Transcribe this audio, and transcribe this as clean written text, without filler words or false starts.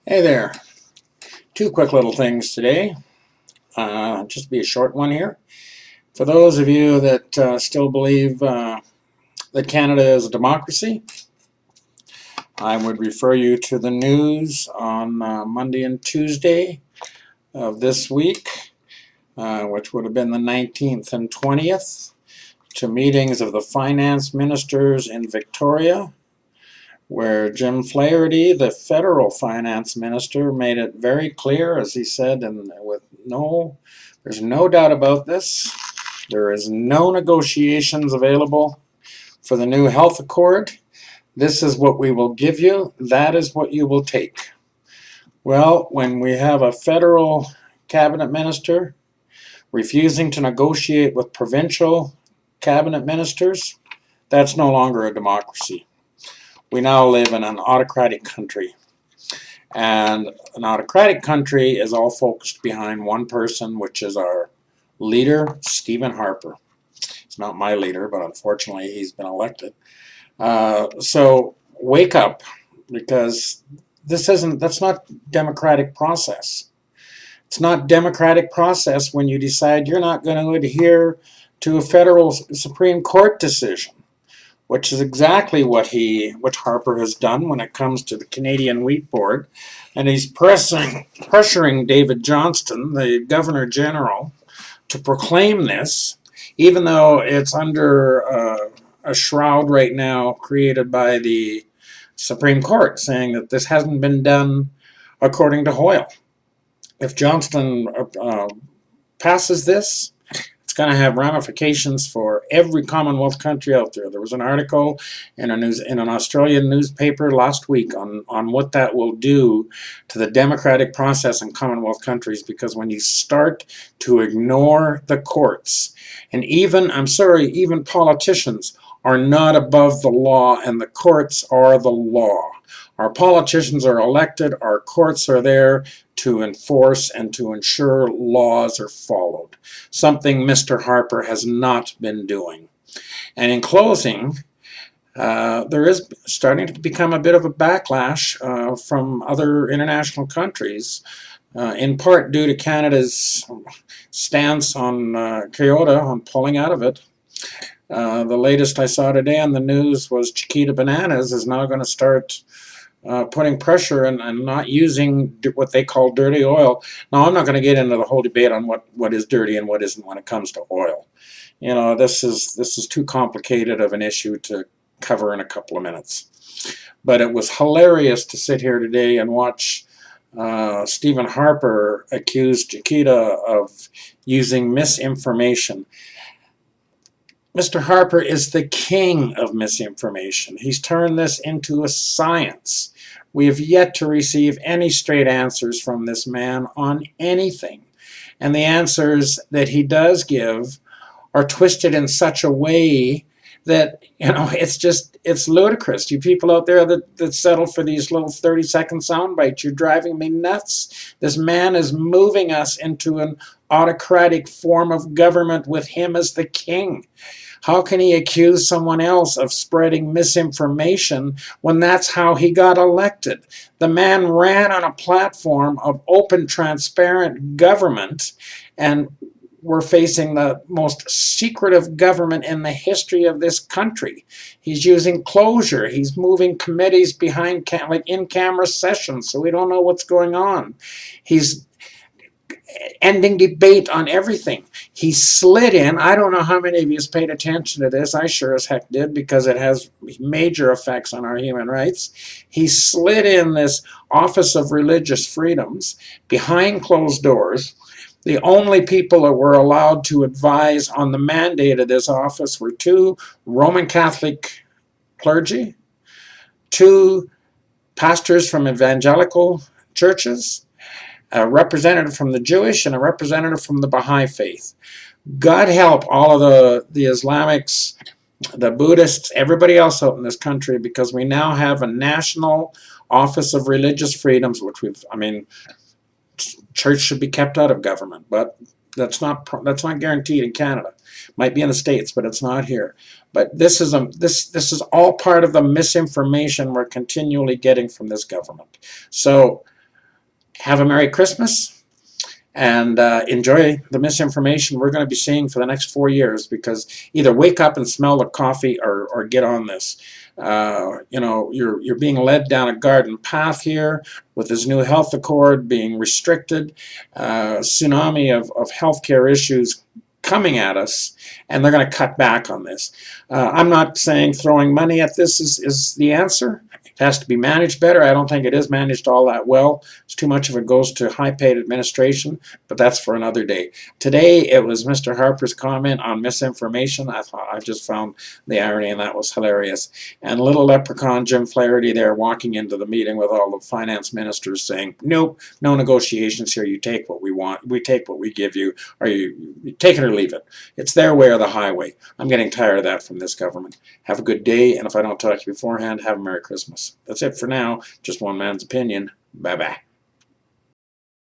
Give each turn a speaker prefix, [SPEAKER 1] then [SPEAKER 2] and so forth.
[SPEAKER 1] Hey there. Two quick little things today. Just be a short one here. For those of you that still believe that Canada is a democracy, I would refer you to the news on Monday and Tuesday of this week, which would have been the 19th and 20th, to meetings of the finance ministers in Victoria, where Jim Flaherty, the federal finance minister, made it very clear, as he said, and there's no doubt about this, there is no negotiations available for the new health accord. This is what we will give you, that is what you will take. Well, when we have a federal cabinet minister refusing to negotiate with provincial cabinet ministers, that's no longer a democracy. We now live in an autocratic country, and an autocratic country is all focused behind one person, which is our leader, Stephen Harper. He's not my leader, but unfortunately he's been elected. So wake up, because that's not democratic process. It's not democratic process when you decide you're not going to adhere to a federal Supreme Court decision, which is exactly what Harper has done when it comes to the Canadian Wheat Board. And he's pressuring David Johnston, the Governor General, to proclaim this, even though it's under a shroud right now created by the Supreme Court, saying that this hasn't been done according to Hoyle. If Johnston passes this, it's going to have ramifications for every Commonwealth country out there. There was an article in an Australian newspaper last week on what that will do to the democratic process in Commonwealth countries, because when you start to ignore the courts, and even politicians are not above the law, and the courts are the law. Our politicians are elected, our courts are there to enforce and to ensure laws are followed, something Mr. Harper has not been doing. And in closing, there is starting to become a bit of a backlash from other international countries, in part due to Canada's stance on Kyoto, on pulling out of it. The latest I saw today on the news was Chiquita Bananas is now going to start putting pressure and not using what they call dirty oil. Now, I'm not going to get into the whole debate on what is dirty and what isn't when it comes to oil. You know, this is too complicated of an issue to cover in a couple of minutes. But it was hilarious to sit here today and watch Stephen Harper accuse Chiquita of using misinformation. Mr. Harper is the king of misinformation. He's turned this into a science. We have yet to receive any straight answers from this man on anything. And the answers that he does give are twisted in such a way that, it's ludicrous. You people out there that settle for these little 30-second sound bites, you're driving me nuts. This man is moving us into an autocratic form of government with him as the king. How can he accuse someone else of spreading misinformation when that's how he got elected? The man ran on a platform of open, transparent government, and we're facing the most secretive government in the history of this country. He's using closure. He's moving committees behind in-camera sessions, so we don't know what's going on. He's ending debate on everything. He slid in, I don't know how many of you has paid attention to this, I sure as heck did, because it has major effects on our human rights. He slid in this Office of Religious Freedoms behind closed doors. The only people that were allowed to advise on the mandate of this office were two Roman Catholic clergy, two pastors from evangelical churches, a representative from the Jewish, and a representative from the Baha'i faith. God help all of the Islamics, the Buddhists, everybody else out in this country, because we now have a national Office of Religious Freedoms, church should be kept out of government, but that's not guaranteed in Canada. Might be in the States, but it's not here. But this is all part of the misinformation we're continually getting from this government. So have a Merry Christmas. And enjoy the misinformation we're going to be seeing for the next 4 years, because either wake up and smell the coffee or get on this. You know, you're being led down a garden path here with this new health accord being restricted, tsunami of healthcare issues coming at us, and they're going to cut back on this. I'm not saying throwing money at this is the answer. It has to be managed better. I don't think it is managed all that well. It's too much of it goes to high-paid administration, but that's for another day. Today, it was Mr. Harper's comment on misinformation. I just found the irony, and that was hilarious. And little leprechaun Jim Flaherty there walking into the meeting with all the finance ministers saying, nope, no negotiations here. You take what we want. We take what we give you, or you take it or leave it. It's their way or the highway. I'm getting tired of that from this government. Have a good day, and if I don't talk to you beforehand, have a Merry Christmas. That's it for now. Just one man's opinion. Bye-bye.